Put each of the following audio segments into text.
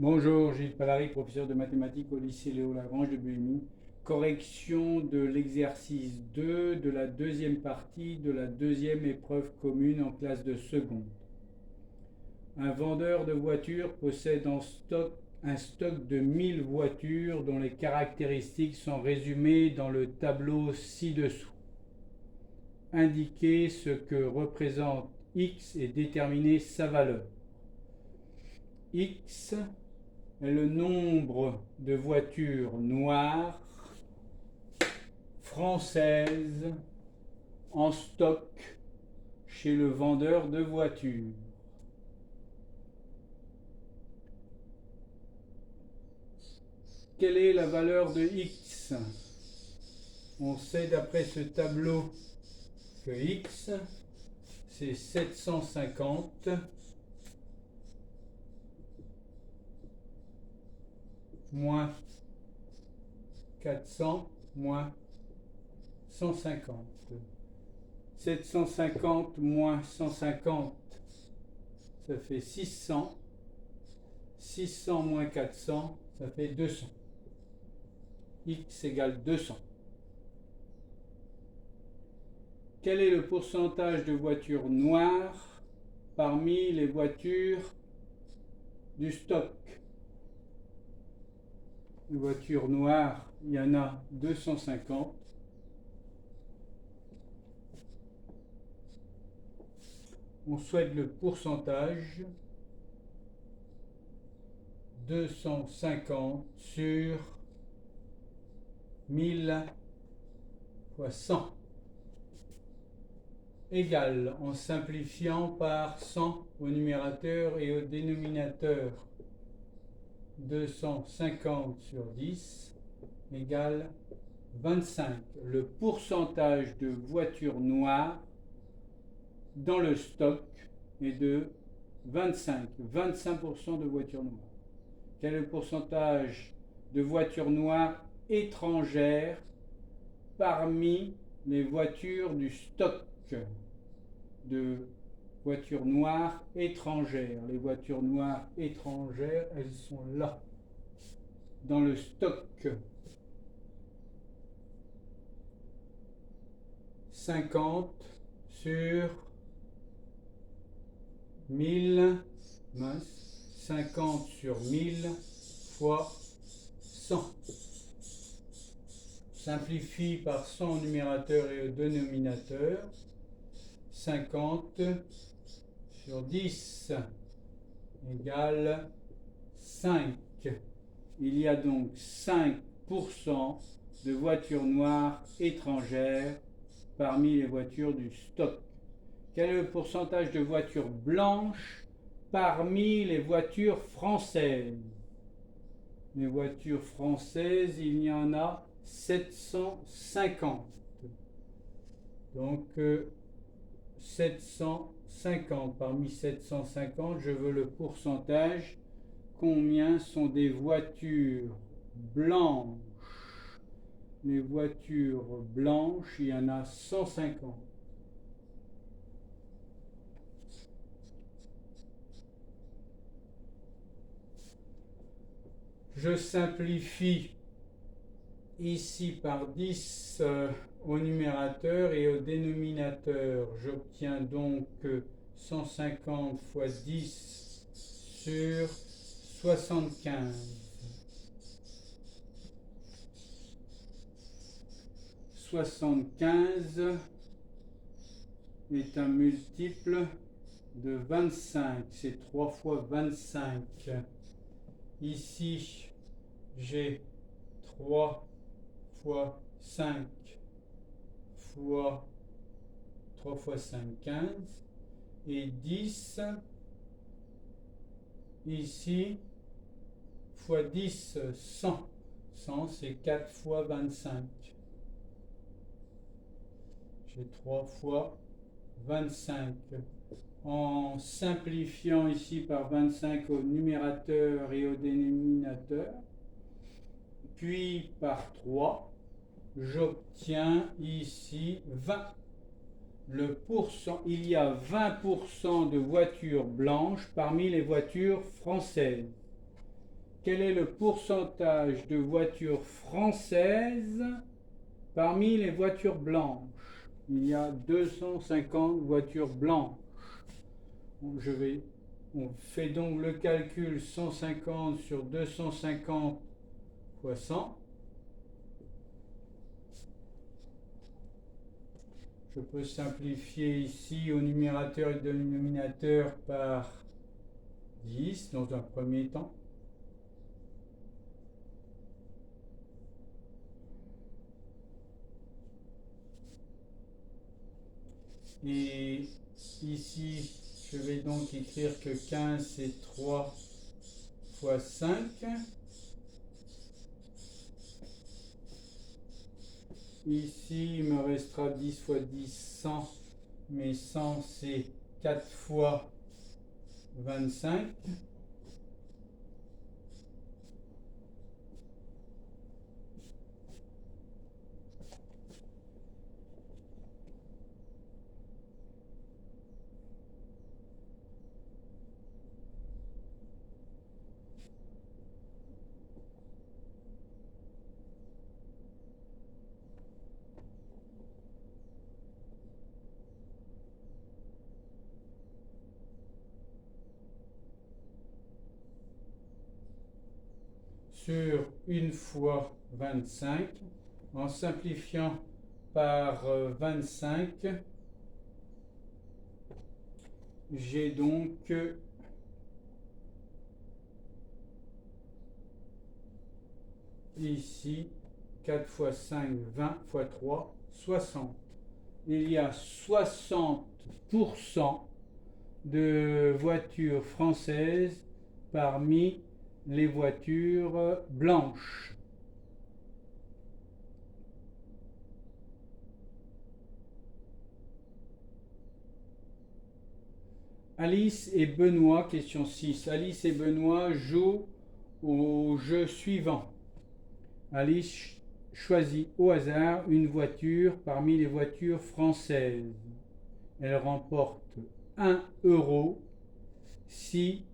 Bonjour, Gilles Palary, professeur de mathématiques au lycée Léo Lagrange de Buémy. Correction de l'exercice 2 de la deuxième partie de la deuxième épreuve commune en classe de seconde. Un vendeur de voitures possède un stock de 1000 voitures dont les caractéristiques sont résumées dans le tableau ci-dessous. Indiquez ce que représente X et déterminez sa valeur. X est le nombre de voitures noires françaises en stock chez le vendeur de voitures. Quelle est la valeur de X? On sait d'après ce tableau que X, c'est 750 moins 400 moins 150. 750 moins 150, ça fait 600. 600 moins 400, ça fait 200. X égale 200. Quel est le pourcentage de voitures noires parmi les voitures du stock? Les voitures noires, il y en a 250. On souhaite le pourcentage 250 sur 1000 fois 100 égale, en simplifiant par 100 au numérateur et au dénominateur, 250 sur 10 égale 25. Le pourcentage de voitures noires dans le stock est de 25. 25% de voitures noires. Quel est le pourcentage de voitures noires étrangères parmi les voitures du stock de voitures noires étrangères? Les voitures noires étrangères, elles sont là, dans le stock. 50 sur 1000, 50 sur 1000 fois 100. Simplifie par 100 au numérateur et au dénominateur. 50 sur 10 égale 5. Il y a donc 5% de voitures noires étrangères parmi les voitures du stock. Quel est le pourcentage de voitures blanches parmi les voitures françaises? Les voitures françaises, il y en a 750. Donc 750. Parmi 750, je veux le pourcentage. Combien sont des voitures blanches? Les voitures blanches, il y en a 150. Je simplifie ici par 10 au numérateur et au dénominateur. J'obtiens donc 150 fois 10 sur 75. 75 est un multiple de 25. C'est 3 fois 25. Ici, j'ai 3 fois 5 fois 3 fois 5, 15. Et 10, ici, fois 10, 100. 100, c'est 4 fois 25. J'ai 3 fois 25. En simplifiant ici par 25 au numérateur et au dénominateur, puis par 3, j'obtiens ici 20. Il y a 20% de voitures blanches parmi les voitures françaises. quel est le pourcentage de voitures françaises parmi les voitures blanches? Il y a 250 voitures blanches. On fait donc le calcul 150 sur 250 fois 100. Je peux simplifier ici au numérateur et au dénominateur par 10 dans un premier temps. Et ici, je vais donc écrire que 15 c'est 3 fois 5. Ici, il me restera 10 fois 10, 100. Mais 100 c'est 4 fois 25. Sur 1 fois 25, en simplifiant par 25, j'ai donc ici 4 fois 5, 20 fois 3, 60. Il y a 60% de voitures françaises parmi les voitures blanches. Alice et Benoît, question 6. Alice et Benoît jouent au jeu suivant. Alice choisit au hasard une voiture parmi les voitures françaises. Elle remporte 1 euro si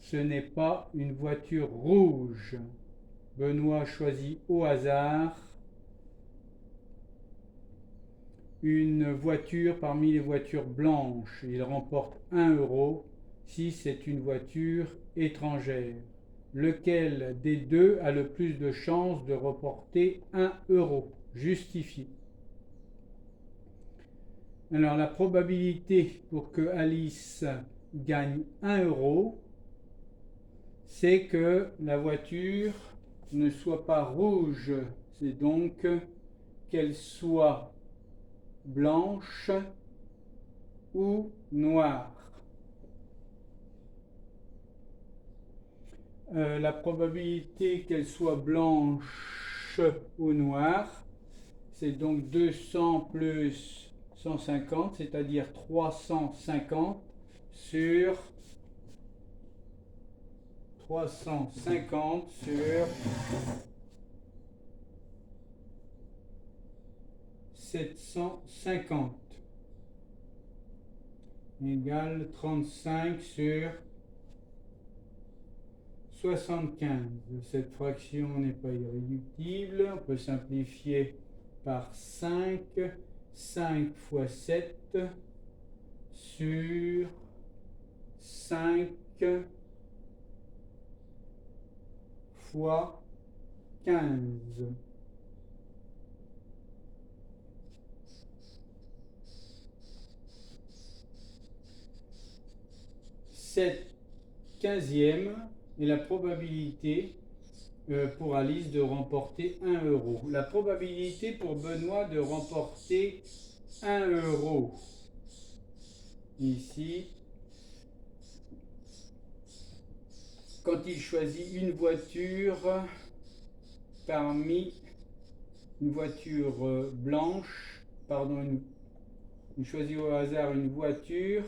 ce n'est pas une voiture rouge. Benoît choisit au hasard une voiture parmi les voitures blanches. Il remporte 1 euro si c'est une voiture étrangère. Lequel des deux a le plus de chances de remporter 1 euro? Justifie. Alors la probabilité pour que Alice gagne 1 euro, c'est que la voiture ne soit pas rouge. C'est donc qu'elle soit blanche ou noire. La probabilité qu'elle soit blanche ou noire, c'est donc 200 plus 150, c'est-à-dire 350 sur 750 égale 35 sur 75. Cette fraction n'est pas irréductible. On peut simplifier par 5. 5 fois 7 sur 5 fois 15. 7 quinzièmes est la probabilité pour Alice de remporter 1 euro. La probabilité pour Benoît de remporter 1 euro. Ici, quand il choisit une voiture parmi une voiture blanche, pardon, il choisit au hasard une voiture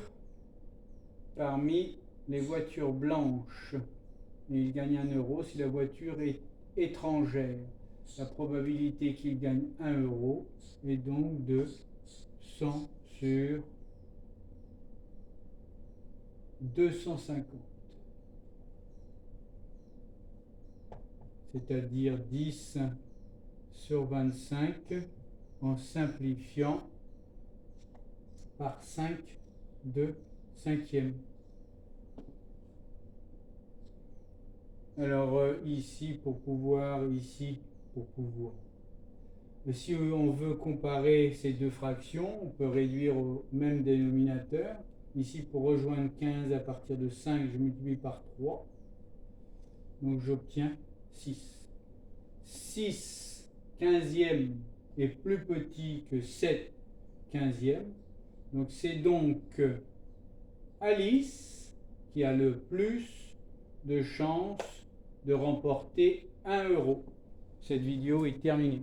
parmi les voitures blanches. Et il gagne 1 euro si la voiture est étrangère. La probabilité qu'il gagne 1 euro est donc de 100 sur 250. c'est-à-dire 10 sur 25 en simplifiant par 5 de cinquième. Alors ici, si on veut comparer ces deux fractions, on peut réduire au même dénominateur. Ici, pour rejoindre 15 à partir de 5, je multiplie par 3. Donc j'obtiens 6. 6 quinzièmes est plus petit que 7 quinzièmes. Donc c'est donc Alice qui a le plus de chances de remporter 1 euro. Cette vidéo est terminée.